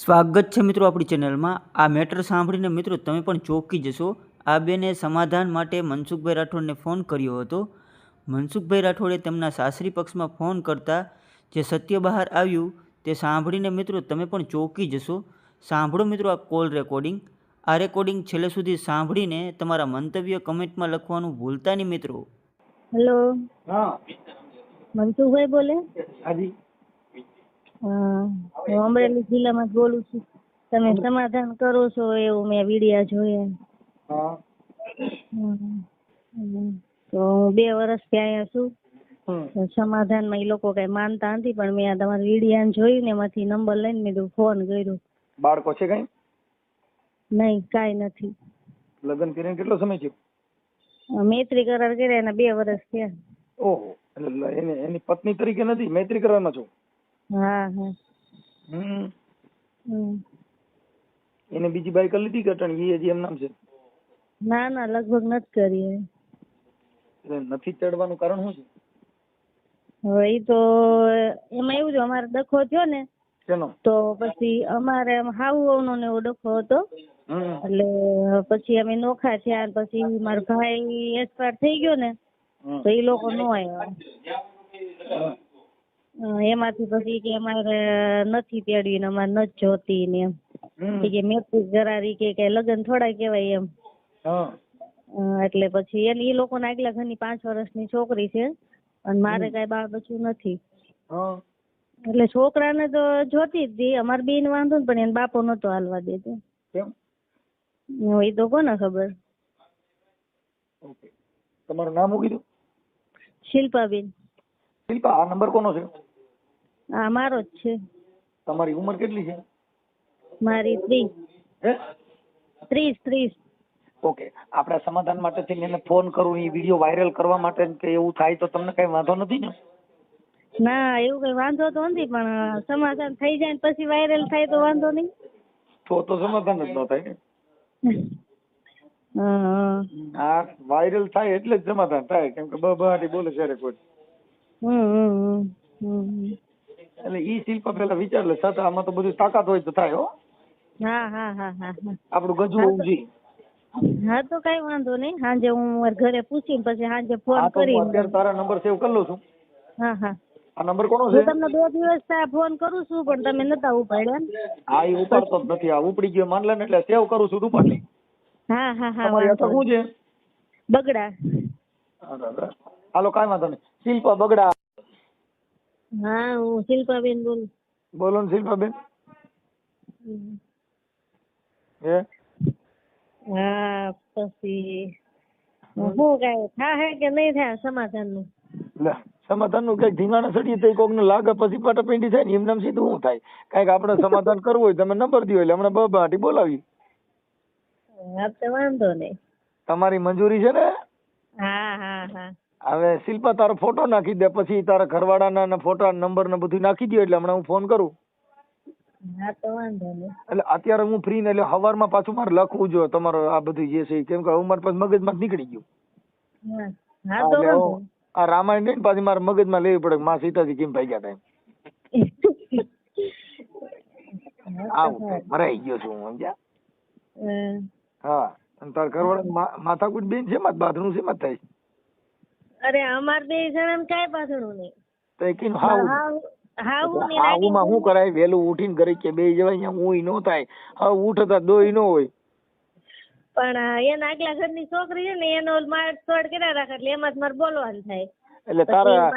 સ્વાગત છે મિત્રો આપણી ચેનલમાં. આ મેટર સાંભળીને મિત્રો તમે પણ ચોંકી જશો. આ બેને સમાધાન માટે મનસુખભાઈ રાઠોડને ફોન કર્યો હતો. મનસુખભાઈ રાઠોડે તેમના સાસરી પક્ષમાં ફોન કરતા જે સત્ય બહાર આવ્યું તે સાંભળીને મિત્રો તમે પણ ચોંકી જશો. સાંભળો મિત્રો આ કોલ રેકોર્ડિંગ. આ રેકોર્ડિંગ છેલ્લે સુધી સાંભળીને તમારા મંતવ્ય કમેન્ટમાં લખવાનું ભૂલતા નહીં મિત્રો. હેલો, હા મનસુખભાઈ બોલે? હાજી હા, હું અમરેલી જિલ્લામાં બોલું છું. તમે સમાધાન કરો છો એવું મેં વિડીયા જોયા. હા તો હું 2 વર્ષથી અહીંયા છું. હમ. તો સમાધાનમાં એ લોકો કઈ માનતા નથી, પણ મેં આ તમારા વિડીયા જોયું ને એમાંથી નંબર લઈને મેં કીધું ફોન કર્યો. બાળકો છે કઈ? નહીં, કાંઈ નથી. લગ્ન કરીને કેટલો સમય છે? મૈત્રી કરાર કર્યા એના 2 વર્ષ થયા. ઓહો, એટલે એની પત્ની તરીકે નથી, મૈત્રી કરવામાં છો? હા હા. હમ. એને બીજી બાઈ કરી લીધી કે અટણ એ હજી એમ નામ છે? ના ના, લગભગ નથી કરી. એટલે નથી ચડવાનું કારણ શું છે? હવે એ તો એમાં એવું છે, અમારે ડખો થયો ને શેનો? તો પછી અમારે હાઉનો ને એવો ડખો હતો. એટલે પછી અમે નોખા થયા. પછી મારો ભાઈ એક્સપાયર થઈ ગયો ને તો એ લોકો નો આવ્યા. એમાંથી પછી કે અમારે નથી તેડવી ને અમારે નથી જોતી ને એમ કે મેટ્રિક કરારી કે લગ્ન થોડા કહેવાય એમ. એટલે પછી એ લોકોને આગલા ઘરની 5 વર્ષની છોકરી છે અને મારે કઈ બાળ બચ્ચું નથી. એટલે છોકરાને તો જોતી જ હતી. અમારે બેન વાંધો ને, પણ એને બાપો નતો હાલવા દેતો. એ તો કોને ખબર. તમારું નામ શું કીધું? શિલ્પાબેન. શિલ્પા, આ નંબર કોનો છે? હા, મારો જ છે. તમારી ઉંમર કેટલી છે? મારી 30. હે? 30. ઓકે, આપણે સમાધાન માટે થઈને એને ફોન કરું, એ વિડીયો વાયરલ કરવા માટે કે એવું થાય તો તમને કઈ વાંધો નથી ને? ના, એવું કઈ વાંધો તો નથી, પણ સમાધાન થઈ જાય ને પછી વાયરલ થાય તો વાંધો નહીં. તો સમાધાન જ ન થાય ને. હા. આ વાયરલ થાય એટલે જ સમાધાન થાય, કેમ કે બહાટી બોલે છે કોઈ. એટલે ઈ શિલ્પા પેલા વિચાર લે, છતાં આમાં તો બધું તાકાત હોય તો થાય. હો, હા. આપણું ગજુ હોવું જોઈએ. હા, તો કઈ વાંધો નહીં. સાંજે હું મારા ઘરે પૂછીને પછી સાંજે ફોન હા, તો હું કરી. અત્યારે તારા નંબર સેવ કરી લઉં છું. હા. આ નંબર કોનો હું છે? તમને 2 દિવસ ફોન કરું છું, પણ તમે નતા ઉપાડ્યા. હા, એ ઉપાડતો જ નથી. આ ઉપડી ગયો માન લે ને, એટલે સેવ કરું છું. ઉપાડ લે. હા. તમારી અટક શું છે? બગડા. હાલો, કાંઈ વાંધો નહીં. શિલ્પા બગડા. હા, હું શિલ્પાબેન બોલું. બોલો ને શિલ્પાબેન. હે? હા, પછી શું કઈ થાય કે નહીં થાય સમાધાન નું? લે, સમાધાન નું કઈક ધીમાના સડીએ તો કોક ને લાગે પછી પાટાપેંડી થાય ને, એમ નામ સીધું શું થાય? કઈક આપણે સમાધાન કરવું હોય તમે નંબર દો, એટલે હમણાં બબાટી બોલાવી. હા, તો વાંધો નહીં. તમારી મંજૂરી છે ને? હા. હવે શિલ્પા તારો ફોટો નાખી દે, પછી તારા ઘરવાળાના ફોટા નંબર ને બધું નાખી દો, એટલે હમણાં હું ફોન કરું. હા, તો વાંધો નહીં. એટલે અત્યારે હું ફ્રી ને, એટલે સવારમાં પાછું મારે લખવું જોઈએ તમારો આ બધું જે છે, કેમ કે હવે મારે પાછું મગજમાં નીકળી ગયું. હા, તો વાંધો આ રામાયણ ને પાછી મારે મગજમાં લેવી પડે, માં સીતાજી કેમ ભાગ્યા હતા. આવું મરાઈ ગયો છું હું, સમજ્યા? હા, અને તાર ઘરવાળા માથાકૂટ બેન છે માં બાંધણું છે માં થાય. અરે અમાર 2 જણાને કાંઈ બાંધણું નહીં. તો કીધું હાઉમાં શું કરાય, વહેલું ઉઠીને ઘરે કે બે જવાય, અહીંયા ઊંઘ નો થાય. હવે ઉઠતા દોઈ નો હોય. પણ એના આગલા ઘરની છોકરી છે ને, એનો માર તોડ કર્યા રાખે, એટલે એમાં જ મારે બોલવાનું થાય. એટલે તારા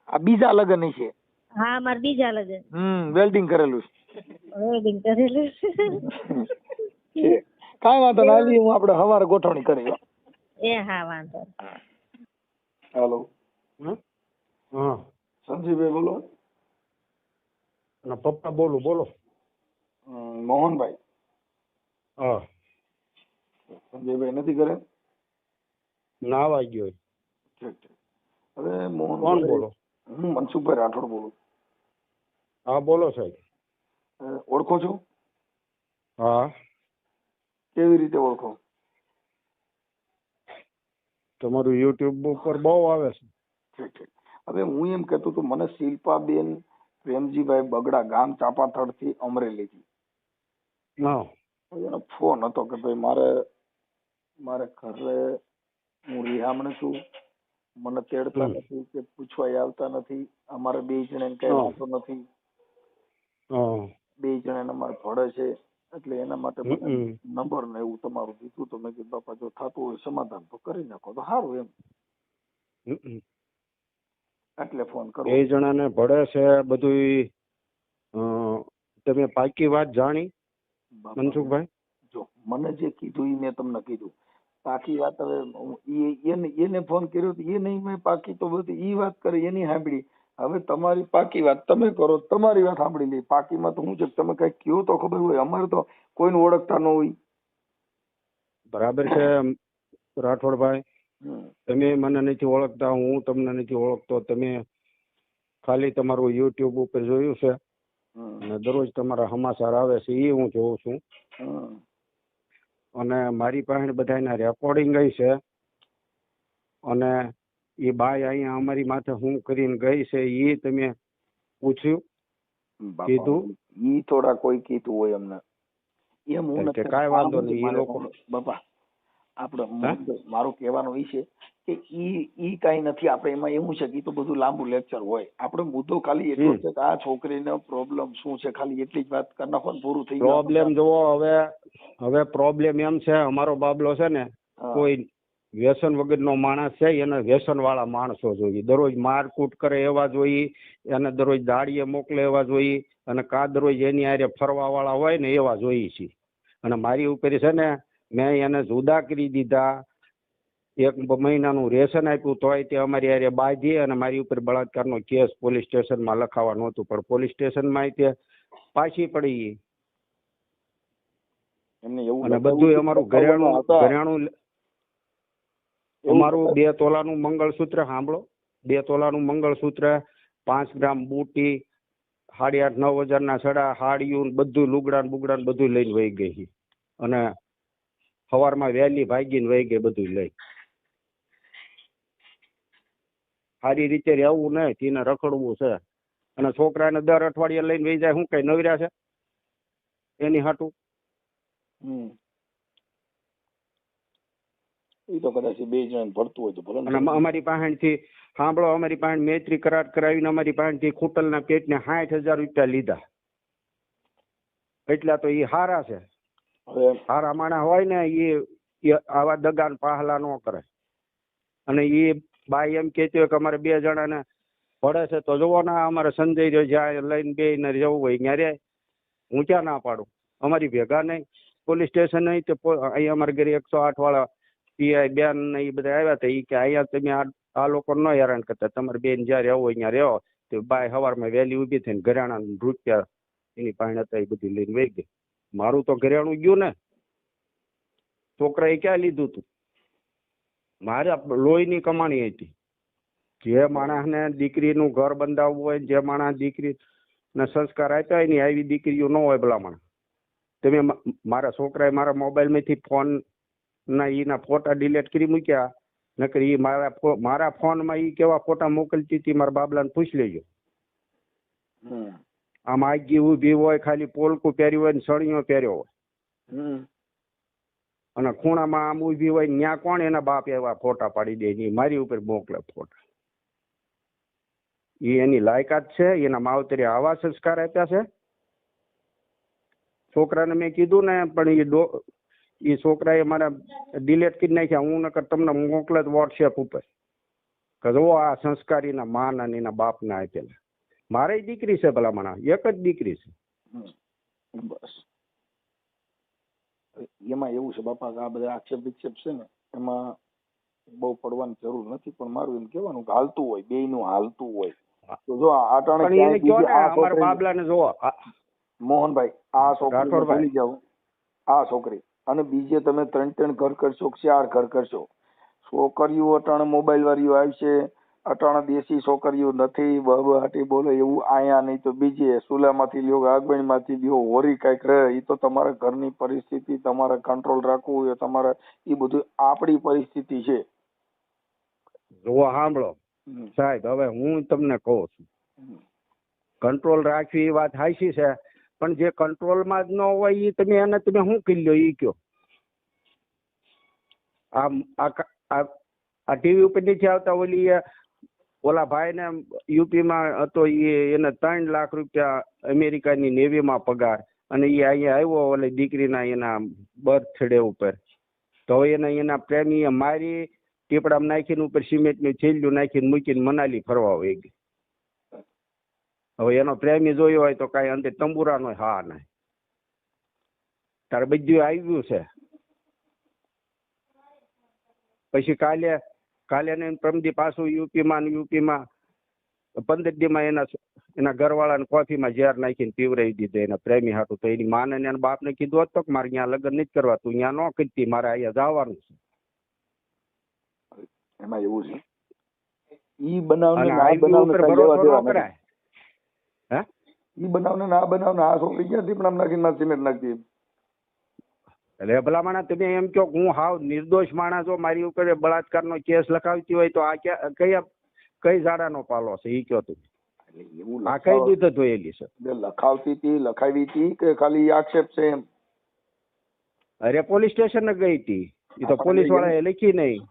આ બીજા લગ્ન છે? હા, મારે બીજા લગ્ન. વેલ્ડિંગ કરેલું વેડિંગ કરેલું છે. કાંઈ વાંધો નહીં, હું આપણે સવારે ગોઠવણી કરી. હા, વાંધો. હેલો. હા, સંજીવભાઈ બોલો. ના પપ્પા બોલો. મોહનભાઈ. હા, સંજયભાઈ નથી કરે? ના આવી ગયો. ઠીક. હવે મોહન કોણ બોલો? હું મનસુખભાઈ રાઠોડ બોલું. હા, બોલો સાહેબ. ઓળખો છો? હા. કેવી રીતે ઓળખો? તમારું યુટ્યુબ ઉપર બહુ આવે છે. ઠીક. હવે હું એમ કહેતો તો, મને શિલ્પાબેન પ્રેમજીભાઈ બગડા, ગામ ચાપાથળ થી, અમરેલી થી. હા એનો ફોન હતો કે ભાઈ મારે ઘરે હું રિહામણ છું, મને તેડતા નથી કે પૂછવા આવતા નથી, અમારે બે જણાને કઈ વાંધો નથી, હા બે જણાને અમારે ભળે છે, એટલે એના માટે મને નંબર ને એવું તમારું દીધું. તો મેં કીધું બાપા જો થતું હોય સમાધાન તો કરી નાખો તો સારું એમ, એટલે ફોન કરો. બે જણાને ભળે છે બધું. તમે પાકી વાત જાણી મનસુખભાઈ? જો મને જે કીધું એ મેં તમને કીધું. પાકી વાત હવે એને ફોન કર્યો એ નહીં, મેં પાકી તો બધી ઈ વાત કરી એની સાંભળી. હવે તમારી પાકી વાત તમે કરો, તમારી વાત સાંભળી લે. પાકીમાં તો હું છે તમે કઈ કયો તો ખબર હોય, અમારે તો કોઈને ઓળખતા ન હોય. બરાબર છે રાઠોડભાઈ, તમે મને નથી ઓળખતા, હું તમને નથી ઓળખતો. તમે ખાલી તમારું યુટ્યુબ ઉપર જોયું છે અને દરરોજ તમારા સમાચાર આવે છે એ હું જોઉં છું. અને મારી પાસે બધાના રેકોર્ડિંગ ગઈ છે. અને એ બાઈ અહીંયા અમારી માથે હું કરીને ગઈ છે એ તમે પૂછ્યું, કીધું? ઈ થોડા કોઈ કીધું હોય અમને, એમ હું નથી. કાંઈ વાંધો નહીં, એ લોકો બાપા આપડે મારું કહેવાનું એ છે કે ઈ કઈ નથી. આપડે એમાં એવું છે કે તો બધું લાંબુ લેક્ચર હોય. આપડે મુદ્દો ખાલી એટલો છે કે આ છોકરીનો પ્રોબ્લેમ શું છે, ખાલી એટલી જ વાત કરી નાખો, પૂરું થઈ ગયું. પ્રોબ્લેમ જોવો, હવે પ્રોબ્લેમ એમ છે, અમારો બાબલો છે ને કોઈ વ્યસન વગરનો માણસ છે, એને વ્યસન વાળા માણસો જોઈએ. દરરોજ મારકૂટ કરે એવા જોઈએ, એને દરરોજ દાડીએ મોકલે એવા જોઈએ, અને કા દરરોજ એની હારે ફરવા વાળા હોય ને એવા જોઈએ છે. અને મારી ઉપર છે ને મેં એને જુદા કરી દીધા, 1 મહિનાનું રેશન આપ્યું તોય તે અમારી હારે બાંધી અને મારી ઉપર બળાત્કારનો કેસ પોલીસ સ્ટેશનમાં લખાવા નહોતું, પણ પોલીસ સ્ટેશનમાં તે પાછી પડી. અને બધું અમારું ઘરેણું અમારું 2 તોલાનું મંગળસૂત્ર, સાંભળો, 2 તોલાનું મંગળસૂત્ર, 5 ગ્રામ બુટી, 8,5-9 હજારના સડા, હાડિયું, બધું લુગડા બુગડા બધું લઈને વહી ગઈ. અને સવારમાં વહેલી ભાગીને વહી ગઈ બધું લઈ. સારી રીતે રહેવું નહીં, તેને રખડવું છે. અને છોકરાને દર અઠવાડિયે લઈને વહી જાય, શું કઈ નવર્યા છે એની હાટું? એ તો કદાચ 2 જણ ભરતું હોય તો ભલે. અને અમારી પાસેથી સાંભળો, અમારી પાસે મૈત્રી કરાર કરાવીને અમારી પાસેથી ખૂટલના પેટને 60,000 રૂપિયા લીધા. એટલા તો એ હારા છે. હારા માણા હોય ને એ આવા દગાન પાહલા ન કરે. અને એ બાઈ એમ કહેતી હોય કે અમારે 2 જણાને પડે છે તો જોવો ને અમારે સંજય રહ્યો જ્યાં લઈને 2 ને જવું હોય ત્યાં રે. હું ક્યાં ના પાડું? અમારી ભેગા નહીં, પોલીસ સ્ટેશન નહીં, તો અહીંયા અમારે ઘરે 108 વાળા પીઆઈ બેન ને એ બધા આવ્યા હતા. એ કે અહીંયા તમે આ લોકો ન હેરાન કરતા, તમારે બેન જ્યાં રહેવું હોય ત્યાં રહેવો. તો બાય સવારમાં વહેલી ઊભી થઈને ઘરેણા રૂપિયા એની પાસે હતા એ બધી લઈને વહી ગઈ. મારું તો ઘરેણું ગયું ને, છોકરાએ ક્યાં લીધું તું? મારે લોહીની કમાણી હતી. જે માણસને દીકરીનું ઘર બંધાવવું હોય, જે માણસ દીકરીને સંસ્કાર આપ્યા હોય ને આવી દીકરીઓ ન હોય ભલામણ. તમે મારા છોકરાએ મારા મોબાઈલમાંથી ફોન ના એના ફોટા ડિલીટ કરી મૂક્યા, નકર એ મારા ફોનમાં એ કેવા ફોટા મોકલતી હતી મારા બાબલાને પૂછી લેજો. આમ આગી ઊભી હોય, ખાલી પોલકું પહેર્યું હોય ને સળિયો પહેર્યો હોય, અને ખૂણામાં આમ ઊભી હોય ત્યાં કોણ એના બાપ એવા ફોટા પાડી દે? મારી ઉપર મોકલે ફોટા. એ એની લાયકાત છે? એના માવતરે આવા સંસ્કાર આપ્યા છે? છોકરાને મેં કીધું ને, પણ એ છોકરાએ મારા ડિલેટ કરી નાખ્યા. હું નકર તમને મોકલે વોટ્સએપ ઉપર કે જો આ સંસ્કારીના માન અને એના બાપના આપેલા. મારે દીકરી છે ભલામણા, એક જ દીકરી છે. બસ એમાં એવું છે બાપા, આ બધા આક્ષેપ વિક્ષેપ છે ને એમાં બહુ પડવાની જરૂર નથી. પણ મારું એમ કેવાનું કે હાલતું હોય, બેયનું હાલતું હોય તો જો અમારા બાબલાને જોવો મોહનભાઈ, આ છોકરી ભૂલી જાવ, આ છોકરી અને બીજે તમે 3 ઘર કરશો, 4 ઘર કરશો. છોકરીઓ અટાણે મોબાઈલ વાળીઓ આવશે, અટાણે દેશી છોકરીઓ નથી બહાટી બોલે એવું આયા નહીં તો બીજે સુલામાંથી લ્યો, આગબણીમાંથી લ્યો, હોરી કઈક રહે. એ તો તમારા ઘરની પરિસ્થિતિ, તમારે કંટ્રોલ રાખવું હોય તમારે, એ બધું આપણી પરિસ્થિતિ છે. જોવા સાંભળો સાહેબ, હવે હું તમને કહું છું, કંટ્રોલ રાખવી એ વાત હાચી છે, પણ જે કંટ્રોલમાં જ ન હોય એ તમે એને તમે શું કરી લ્યો એ કયો. આ ટીવી ઉપર નથી આવતા ઓલા ભાઈને યુપીમાં હતો એને 3 લાખ રૂપિયા અમેરિકાની નેવીમાં પગાર, અને એ અહીંયા આવ્યો ઓલી દીકરીના એના બર્થડે ઉપર, તો એના પ્રેમીએ મારી ટીપડામાં નાખીને ઉપર સિમેન્ટનું થેલિયું નાખીને મૂકીને મનાલી ફરવા વહી ગઈ. હવે એનો પ્રેમી જોયો હોય તો કાંઈ અંતે તંબુરાનો હા નહીં. તારે બધું આવ્યું છે. પછી કાલે ને પ્રમદી પાછું યુપીમાં 15 દીમાં એના ઘરવાળાને કોફીમાં ઝેર નાખીને પીવરાવી દીધો એના પ્રેમી હાટું. તો એની માને ને એના બાપને કીધું હોત તો કે મારે ત્યાં લગ્ન નથી કરવા, તું ત્યાં ન કરતી, મારે અહીંયા જવાનું છે. એમાં એવું છે ઈ બનાવને અને આ હાઈવે બનાવને ઉપર કાંઈ ભરોસો લેવા ન દેવા કરાય. હે ઈ બનાવને ને આ બનાવને આ છોકરી ક્યાં ટીપણામાં નાખીને મારે સિમેન્ટ નાખતી. એટલે ભલા માણસ તમે એમ કહો હું હાવ નિર્દોષ માણસ જો મારી ઉપર બળાત્કારનો કેસ લખાવતી હોય તો આ કઈ ઝાડાનો પાલો છે એ કહો તું. એટલે એવું આ કઈ દૂધ ધોયેલી છે? લખાવતી હતી, લખાવી હતી કે ખાલી આક્ષેપ છે એમ? અરે પોલીસ સ્ટેશન ગઈ હતી, એ તો પોલીસ વાળાએ લખી નહીં.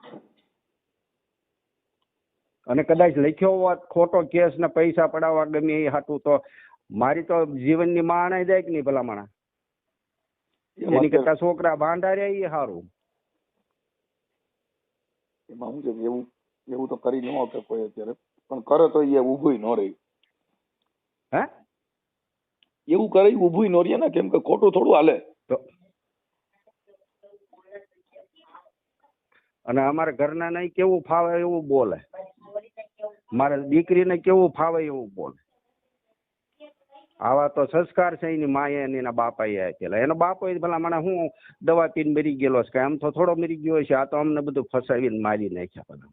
અને કદાચ લખ્યો હોત ખોટો કેસ ને પૈસા પડાવવા ગમે એ હાટું તો મારી તો જીવનની માણાઈ જાય કે નહીં ભલા માણા. એની કરતા છોકરા ભાંડાર્યા એ સારું. એમાં શું છે કે એવું તો કરી ન શકે કોઈ અત્યારે, પણ કરે તો એ ઊભું ન રહી. હે એવું કરે ઊભું ન રહે ને, કેમ કે ખોટું થોડું હાલે. તો અને અમારા ઘરના નહીં કેવું ફાવે એવું બોલે, મારા દીકરીને કેવું ફાવે એવું બોલે. આવા તો સંસ્કાર છે એની માએ અને એના બાપાએ આપેલા. એનો બાપો ભલા મને હું દવા પીને મરી ગયેલો છે, આમ તો થોડો મરી ગયો છે. આ તો અમને બધું ફસાવીને મારી નાખ્યા બધા.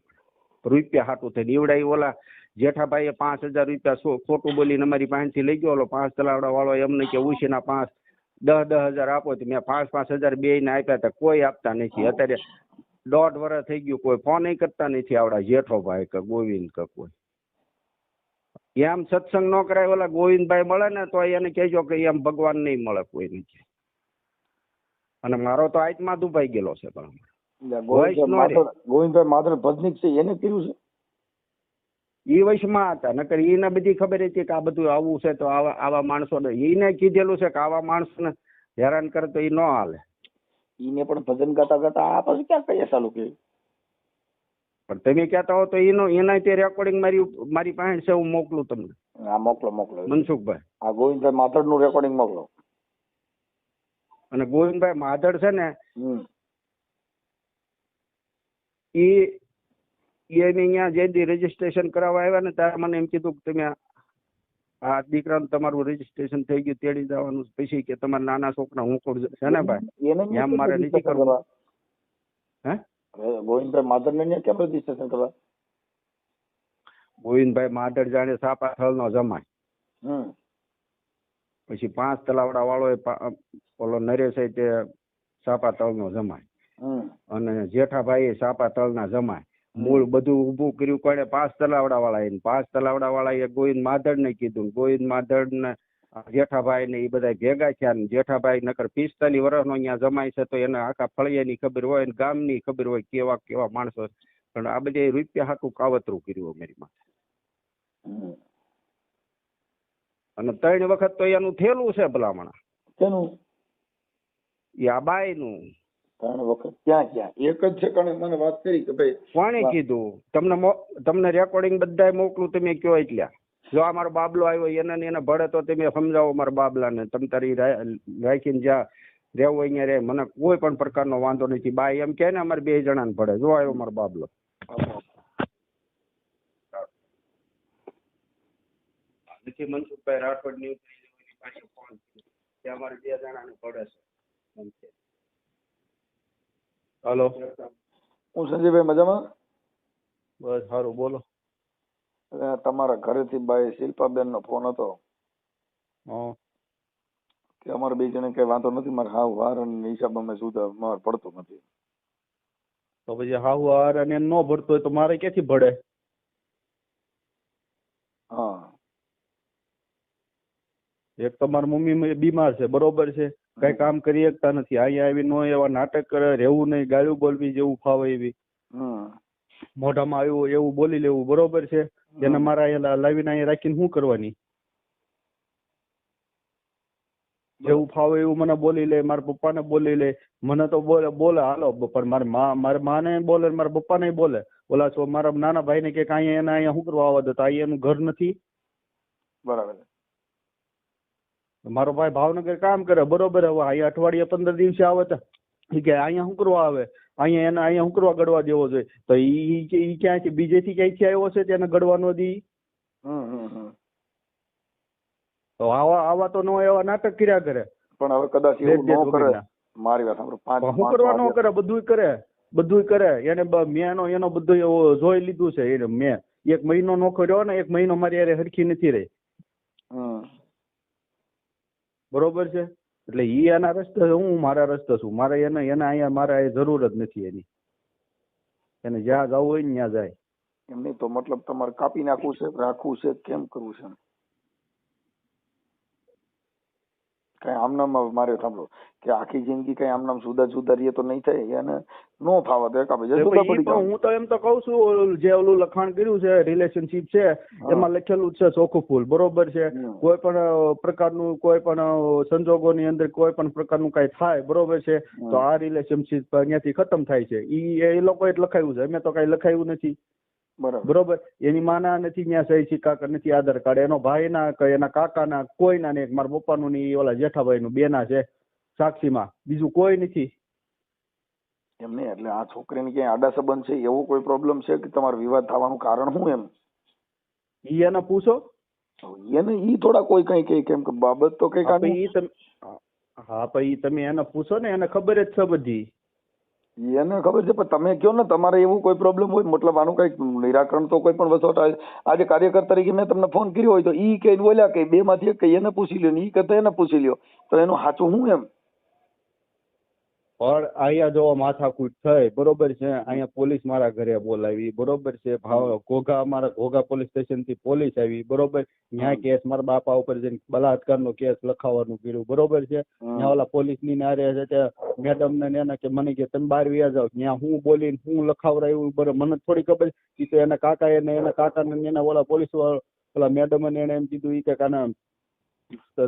રૂપિયા હાટું થઈને ઈવડાઈ ઓલા જેઠાભાઈએ 5000 રૂપિયા ખોટું બોલીને અમારી પાસેથી લઈ ગયો. ઓલો 5 તલાવડા વાળો એમને કે ઉછીના 10,000 આપો, તો મેં 5,000 બેયને આપ્યા હતા, કોઈ આપતા નથી. અત્યારે 1.5 વર્ષ થઈ ગયું, કોઈ ફોન કરતા નથી આવડા જેઠોભાઈ કે ગોવિંદ કે કોઈ. એમ સત્સંગ ન કરાય, ઓલા ગોવિંદભાઈ મળે ને તો એને કહેજો કે એમ ભગવાન નહીં મળે કોઈ નથી. અને મારો તો આત્મા દુભાઈ ગયેલો છે. ગોવિંદભાઈ માધર ભજનિક છે, એને કર્યું છે. એ વયસમાં હતા, નકર એને બધી ખબર હતી કે આ બધું આવું છે. તો આવા માણસો એને કીધેલું છે કે આવા માણસોને હેરાન કરે તો એ ન હાલે. એને પણ ભજન ગાતા ગાતા આ પછી ક્યાં કહીએ ચાલુ કે. પણ તમે કહેતા હો તો એના તે રેકોર્ડિંગ મારી પાસે છે, હું મોકલું તમને. હા મોકલો મનસુખભાઈ. આ ગોવિંદભાઈ માધર નું રેકોર્ડિંગ મોકલો. અને ગોવિંદભાઈ માધર છે ને એ અહીંયા જે દી રજીસ્ટ્રેશન કરાવવા આવ્યા ને ત્યારે મને એમ કીધું કે તમે આ દીકરાનું તમારું રજીસ્ટ્રેશન થઈ ગયું તેડી જવાનું. પછી કે તમારા નાના છોકરા હું કોણ છે ને ભાઈ એમ મારે નથી કરવું. હે ગોવિંદભાઈ માધર ને કેમ રજીસ્ટ્રેશન કરવા? ગોવિંદભાઈ માધર જાણે સાપા થળ નો જમાય. પછી 5 તલાવડા વાળો ઓલો નરેશ તે સાપા તળ નો જમાય, અને જેઠાભાઈ સાપા તળ ના જમાય. મૂળ બધું ઉભું કર્યું કોને? 5 તલાવડા વાળા. 5 તલાવડા વાળા એ ગોવિંદ માધર ને કીધું. ગોવિંદ માધર ને જેઠાભાઈ ને એ બધા ભેગા થયા. ને જેઠાભાઈ નકર 45 વર્ષનો અહીંયા જમાય છે, તો એને આખા ફળિયાની ખબર હોય ને ગામની ખબર હોય કેવા કેવા માણસો. પણ આ બધા રૂપિયા હાટું કાવતરું કર્યું અમારી માં. અને 3 વખત તો એનું થયેલું છે ભલામણા. કેનું? એ આ બાઈ નું 3 વખત. ક્યાં એક જ છે કણે મને વાત કરી કે ભાઈ કોણે કીધું? તમને રેકોર્ડિંગ બધાય મોકલું, તમે કયો. એટલે જો આ મારો બાબલો આવ્યો એને ભળે તો તમે સમજાવો મારા બાબલાને. તમે તારી રાખીને જ્યાં રહેવું હોય અહીંયા રહે, મને કોઈ પણ પ્રકારનો વાંધો નથી. બાઈ એમ કે ને અમારે 2 જણાને ભળે. જો આવ્યો મારો બાબલો. નથી મનસુખભાઈ રાઠોડ ની પાસે ફોન કે અમારે 2 જણાને ભળે છે. હલો, હું સંજયભાઈ મજામાં? બસ સારું, બોલો. તમારા ઘરેથી ભાઈ શિલ્પાબેન નો ફોન હતો કે અમારે 2 જણે કઈ વાંધો નથી, મારે હાવ વાર અને હિસાબ અમે સુધા મારે પડતો નથી. તો પછી હાવ વાર અને ન ભરતો હોય તો મારે ક્યાંથી ભળે? હા એક તમારી મમ્મી બીમાર છે બરોબર છે, કઈ કામ કરી શકતા નથી, અહીંયા આવી નો એવા નાટક કરે, રહેવું નહીં, ગાળું બોલવી જેવું ફાવે એવી, મોઢામાં આવ્યું એવું બોલી લેવું બરોબર છે. એને મારા અહીંયા લાવીને અહીંયા રાખીને શું કરવાની? જેવું ફાવે એવું મને બોલી લે, મારા પપ્પાને બોલી લે, મને તો બોલે હાલો, પણ મારી માને બોલે, મારા પપ્પાને બોલે. ઓલા છો મારા નાના ભાઈને કે અહીંયા એને અહીંયા શું કરવા આવવા દેતા, અહીંયા એનું ઘર નથી. બરાબર. મારો ભાઈ ભાવનગર કામ કરે બરોબર, હવે અહીંયા અઠવાડિયે 15 દિવસે આવે તો કે અહીંયા શું કરવા આવે, અહીંયા એને અહીંયા શું કરવા ગળવા દેવો જોઈએ? તો ઈ ક્યાંથી બીજેથી ક્યાંથી આવ્યો છે તેને ગળવા ન દી? તો આવા તો નો એવા નાટક કર્યા કરે. પણ હવે કદાચ એવું ન કરે, મારી વાત સાંભળો, શું કરવા ન કરે? બધુંય કરે. એને મેં એનો બધું જોઈ લીધું છે. એને મેં 1 મહિનો નોખો રહ્યો ને, 1 મહિનો મારી યારે હરખી નથી રહી. બરોબર છે. એટલે ઈ એના રસ્તે, હું મારા રસ્તે છું. મારે એને અહીંયા મારે જરૂર જ નથી એની. એને જ્યાં જવું હોય ને ત્યાં જાય. એમ નહીં તો મતલબ તમારે કાપી નાખવું છે, રાખવું છે, કેમ કરવું છે? કઈ આમનામ મારે સાંભળો કે આખી જિંદગી કઈ આમનામ જુદા જુદા રહીએ તો નહીં થાય. એને નો ફાવે તો કાપી જાય. હું તો એમ તો કઉ છું, જે ઓલું લખાણ કર્યું છે રિલેશનશીપ છે એમાં લખેલું છે ચોખ્ખું ફૂલ બરોબર છે. કોઈ પણ પ્રકારનું કોઈ પણ સંજોગોની અંદર કોઈ પણ પ્રકારનું કઈ થાય બરોબર છે તો આ રિલેશનશીપ અહીંયાથી ખતમ થાય છે. એ લોકોએ જ લખાયું છે, અમે તો કઈ લખાયું નથી. બરોબર. એની માના નથી ત્યાં સહી સિક્કા નથી, આધાર કાર્ડ, એનો ભાઈ ના એના કાકા ના કોઈ ના નહીં, મારા પપ્પાનું ની ઓલા જેઠાભાઈ નું બેના છે સાક્ષીમાં, બીજું કોઈ નથી. એમ નહીં એટલે આ છોકરીને ક્યાંય આડા સંબંધ છે એવો કોઈ પ્રોબ્લેમ છે કે તમારો વિવાદ થવાનું કારણ શું? એમ ઈ એને પૂછો. એને ઈ થોડા કોઈ કઈ કઈ કેમ કે બાબત તો કઈ કાઢી. હા પછી તમે એને પૂછો ને, એને ખબર જ છે બધી. એને ખબર છે, પણ તમે કયો ને તમારે એવું કોઈ પ્રોબ્લેમ હોય, મતલબ આનું કઈક નિરાકરણ તો કોઈ પણ વસ્તુ. આજે કાર્યકર તરીકે મેં તમને ફોન કર્યો હોય તો ઈ કઈ બોલ્યા કે 2 માંથી એક એને પૂછી લ્યો ને ઈ કહેતા એને પૂછી લ્યો, તો એનું સાચું શું? એમ પણ અહીંયા જો માથાકૂટ થઈ બરોબર છે, અહીંયા પોલીસ મારા ઘરે બોલાવી બરોબર છે, ઘોઘા અમારા ઘોઘા પોલીસ સ્ટેશન થી પોલીસ આવી બરોબર, ત્યાં કેસ મારા બાપા ઉપર જઈને બલાત્કારનો કેસ લખાવવાનું કર્યું બરોબર છે. ત્યાં ઓલા પોલીસ ની નારે છે તે મેડમ ને એને કે મને કે તમે બહાર વ્યા જાવ, ત્યાં હું બોલીને હું લખાવરાયું બરોબર, મને થોડી ખબર. ઈ તો એના કાકા એના કાકાને એના ઓલા પોલીસ ઓલા મેડમ ને એને એમ કીધું ઈ કે કાના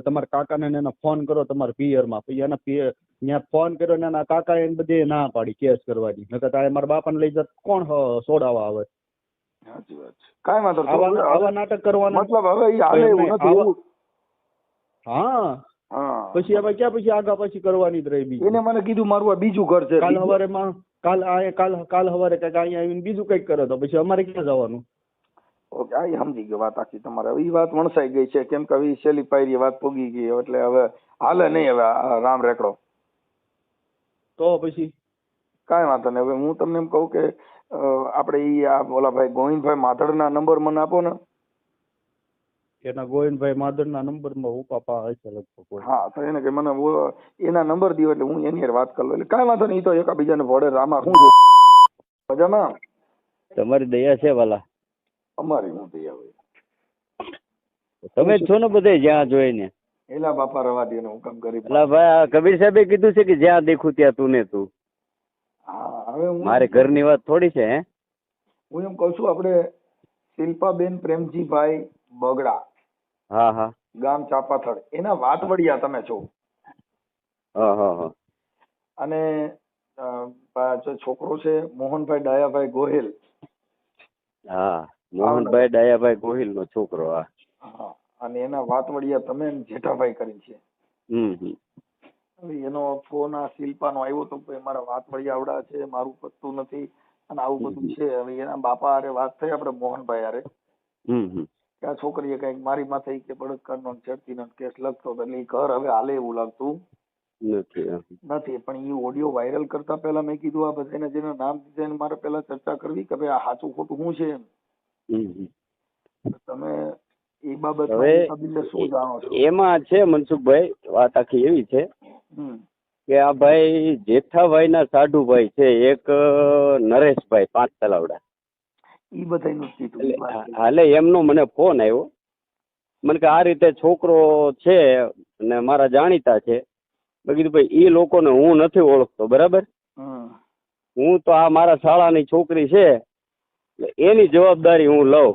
તમારા કાકાને એને ફોન કરો તમારા પિયરમાં. પછી એના ત્યાં ફોન કર્યો ને એના કાકા એને બધે ના પાડી કેસ કરવાની. નકર મારા બાપાને લઈ જત કોણ સોડાવા આવે? સાચી વાત છે. કાંઈ વાંધો નહીં. આવા નાટક કરવાના મતલબ હવે ઈ હાલે એવું નથી. હા પછી હવે ક્યાં પછી આગા પછી કરવાની જ રહી. બીજી એને મને કીધું મારું આ બીજું ઘર છે. કાલ હવારે કાલ હવારે કઈક અહીંયા આવીને બીજું કઈક કરે તો પછી અમારે ક્યાં જવાનું? ઓકે, આ સમજી ગયો વાત આખી તમારે. હવે ઈ વાત વણસાઈ ગઈ છે કેમ કે હવે છેલ્લી પાયરી વાત પૂગી ગઈ એટલે હવે હાલે નહીં. હવે રામ રેકડો તો પછી કાંઈ વાંધો નહીં. હવે હું તમને એમ કહું કે આપણે ઈ આ ઓલા ભાઈ ગોવિંદભાઈ માધડના નંબર મને આપો ને. એના ગોવિંદભાઈ માધડના નંબર માં ઉપાપા હશે લગભગ. હા તો એને કે મને એના નંબર દીધો એટલે હું એની હારે વાત કરી લઉં. એટલે કાંઈ વાંધો નહીં, તો એકાબીજાને ભળે રામા શું મજામાં? તમારી દયા છે વાલા. અમારી હું દયા હોય. તમે છો ને બધે જ્યાં જોઈને. એલા બાપા રવા દે ને હું કામ કરી. એલા ભાઈ આ કબીર સાહેબે કીધું છે કે જ્યાં દેખું ત્યાં તું ને તું. હા હવે હું મારે ઘરની વાત થોડી છે. હે હું એમ કઉ છું આપણે શિલ્પાબેન પ્રેમજીભાઈ બગડા, હા હા, ગામ ચાપાથળ, એના વાતવડિયા તમે છો. હા હા હા. અને જે છોકરો છે મોહનભાઈ ડાયાભાઈ ગોહિલ. હા મોહનભાઈ ડાયાભાઈ ગોહિલ નો છોકરો. હા હા. અને એના વાતવડિયા તમે જેઠાભાઈ કરી છે. હવે એનો ફોન આ શિલ્પાનો આવ્યો તો મારા વાતવડિયા આવડા છે, મારું પત્તું નથી અને આવું બધું છે. હવે એના બાપા હારે વાત થઈ આપણે મોહનભાઈ હારે કે આ છોકરીએ કઈક મારી માથે કે બળાત્કારનો છેડતીનો કેસ લખતો એટલે એ ઘર હવે હાલે એવું લાગતું નથી. પણ એ ઓડિયો વાયરલ કરતા પહેલા મેં કીધું આ બધાને જેના નામ દીધા એને મારે પહેલા ચર્ચા કરવી કે ભાઈ આ સાચું ખોટું શું છે એમ. તમે એ બાબત શું જાણો છો? એમાં છે મનસુખભાઈ, વાત આખી એવી છે કે આ ભાઈ જેઠાભાઈ ના સાઢુભાઈ છે એક નરેશભાઈ 5 તલાવડા. ઈ બધાનું હાલે એમનો મને ફોન આવ્યો મને કે આ રીતે છોકરો છે અને મારા જાણીતા છે. મેં કીધું ભાઈ એ લોકોને હું નથી ઓળખતો, બરાબર. હું તો આ મારા શાળાની છોકરી છે એટલે એની જવાબદારી હું લઉં.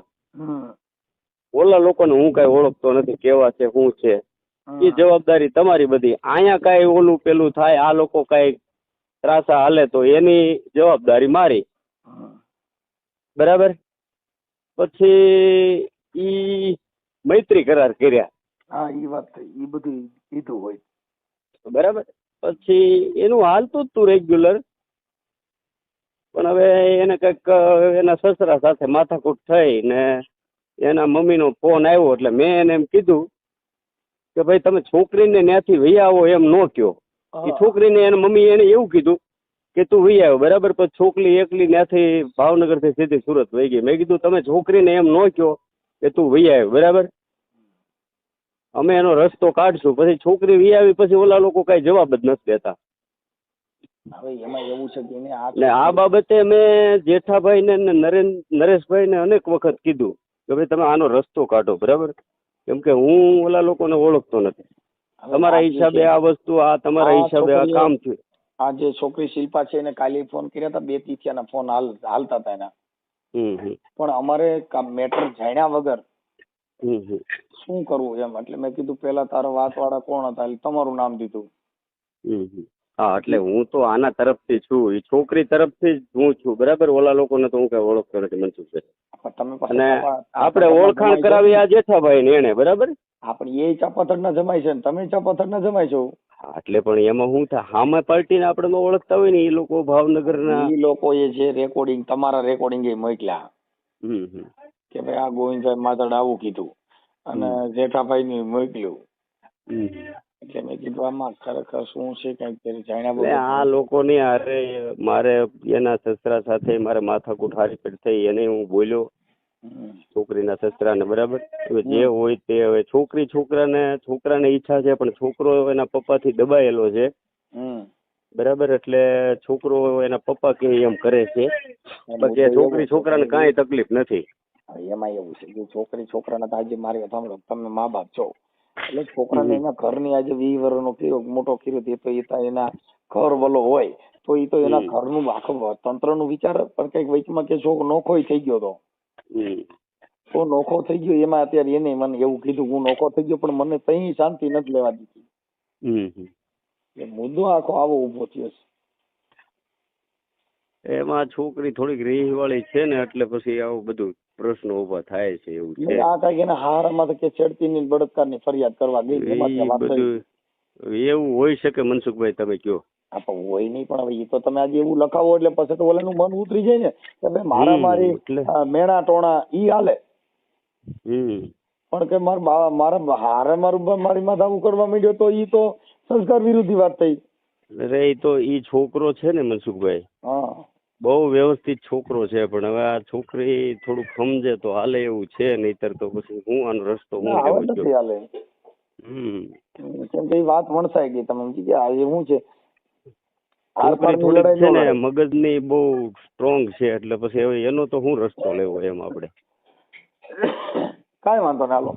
ઓલા લોકોને હું કઈ ઓળખતો નથી, કેવા છે શું છે એ જવાબદારી તમારી બધી. અહીંયા કઈ ઓલું પેલું થાય, આ લોકો કઈ ત્રાસા હાલે તો એની જવાબદારી મારી, બરાબર. પછી ઈ મૈત્રી કરાર કર્યા. હા ઈ વાત થઈ, ઈ બધું કીધું હોય, બરાબર. પછી એનું હાલતું જ તું રેગ્યુલર, પણ હવે એને કંઈક એના સસરા સાથે માથાકૂટ થઈ ને એના મમ્મીનો ફોન આવ્યો એટલે મેં એને એમ કીધું કે ભાઈ તમે છોકરીને ત્યાંથી વહી આવો એમ ન કહો. એ છોકરીને એના મમ્મી એને એવું કીધું કે તું વહી આવ્યો, બરાબર. પછી છોકરી એકલી ત્યાંથી ભાવનગરથી સીધી સુરત વહી ગઈ. મેં કીધું તમે છોકરીને એમ ન કહો કે તું વહી આવ્યો, બરાબર. અમે એનો રસ્તો કાઢશું. પછી છોકરી વહી આવી પછી ઓલા લોકો કઈ જવાબ જ નથી દેતા. હવે એમાં એવું છે કે એને ને આ બાબતે મેં જેઠાભાઈ ને નરેશભાઈ ને અનેક વખત કીધું કે ભાઈ તમે આનો રસ્તો કાઢો, બરાબર. કેમ કે હું ઓલા લોકોને ઓળખતો નથી. તમારા હિસાબે આ વસ્તુ, આ તમારા હિસાબે આ કામ થયું. આ જે છોકરી શિલ્પા છે એને કાલે ફોન કર્યા હતા, 2 તિથિયાના ફોન હાલતા હતા એના. પણ અમારે મેટર જાણ્યા વગર શું કરવું એમ, એટલે મેં કીધું પેલા તારા વાત વાળા કોણ હતા, એટલે તમારું નામ દીધું. હા, એટલે હું તો આના તરફથી છું, એ છોકરી તરફથી જ હું છું, બરાબર. ઓલા લોકોને તો હું કઈ ઓળખતો નથી, મનસુખભાઈ. અને આપણે ઓળખાણ કરાવી આ જેઠાભાઈ ને એને, બરાબર. આપણે એ ચાપાથડ ના જમાય છે ને તમે ચાપાથડ ના જમાય છો. એટલે પણ એમાં શું થાય, હામે પાર્ટીને આપણે ન ઓળખતા હોય ને, એ લોકો ભાવનગરના એ લોકો એ જે રેકોર્ડિંગ, તમારા રેકોર્ડિંગ એ મોકલ્યા કે ભાઈ આ ગોવિંદભાઈ માધડ આવું કીધું અને જેઠાભાઈ ને મોકલ્યું. એટલે મેં કીધું આમાં ખરેખર શું છે કઈક જાણ્યા વગર. આ લોકોની અરે મારે એના સસરા સાથે મારે માથાકૂટ હારી થઈ, એને હું બોલ્યો છોકરીના સસરાને, બરાબર. જે હોય તે. હવે છોકરાને ઈચ્છા છે પણ છોકરો એના પપ્પાથી દબાયેલો છે, બરાબર. એટલે છોકરો એના પપ્પા કે એમ કરે છે, બાકી છોકરી છોકરાને કાંઈ તકલીફ નથી. એમાં એવું છે કે છોકરી છોકરાને તો આજે મારી સાંભળો, તમે મા બાપ છો એટલે છોકરાને એના ઘરની આજે 20 વર્ષનો કર્યો, મોટો કર્યો, તે તો એ એના ઘર વાળો હોય તો એ તો એના ઘરનું આખું તંત્રનું વિચાર. પણ કઈક વચમાં કે છોકરો નોખો થઈ ગયો તો નોખો થઈ ગયો એમાં અત્યારે એને મને એવું કીધું હું નોખો થઈ ગયો, પણ મને કઈ શાંતિ નથી લેવા દીધી. મુદ્દો આખો આવો ઉભો થયો છે. એમાં છોકરી થોડીક રીહ વાળી છે ને, એટલે પછી આવું બધું પ્રશ્નો ઉભા થાય છે. એવું છે આ કઈક એના હારામાં તો કે છેડતી ની બળાત્કાર ની ફરિયાદ કરવા ગઈ, બધું એવું હોય શકે. મનસુખભાઈ તમે કયો. હોય નહીં, પણ હવે એ તો તમે આજે એવું લખાવો એટલે પછી તો ઓલાનું મન ઉતરી જાય ને કે ભાઈ મારા મારી મેણા ટોણા ઈ હાલે. પણ કે મારા હારે મારી માથે આવું કરવા માંડ્યો તો ઈ તો સંસ્કાર વિરોધી વાત થઈ. અરે એ તો ઈ છોકરો છે ને મનસુખભાઈ, બહુ વ્યવસ્થિત છોકરો છે, પણ હવે આ છોકરી થોડુંક સમજે તો હાલે એવું છે, નહીતર તો પછી હું આનો રસ્તો હું કેવો નથી હાલે. કેમ કે વાત વણસાઈ ગઈ. તમે સમજી ગયા આ શું છે, થોડીક છે ને મગજની બહુ સ્ટ્રોંગ છે, એટલે પછી હવે એનો તો હું રસ્તો લેવો એમ આપણે. કાંઈ વાંધો ના લો.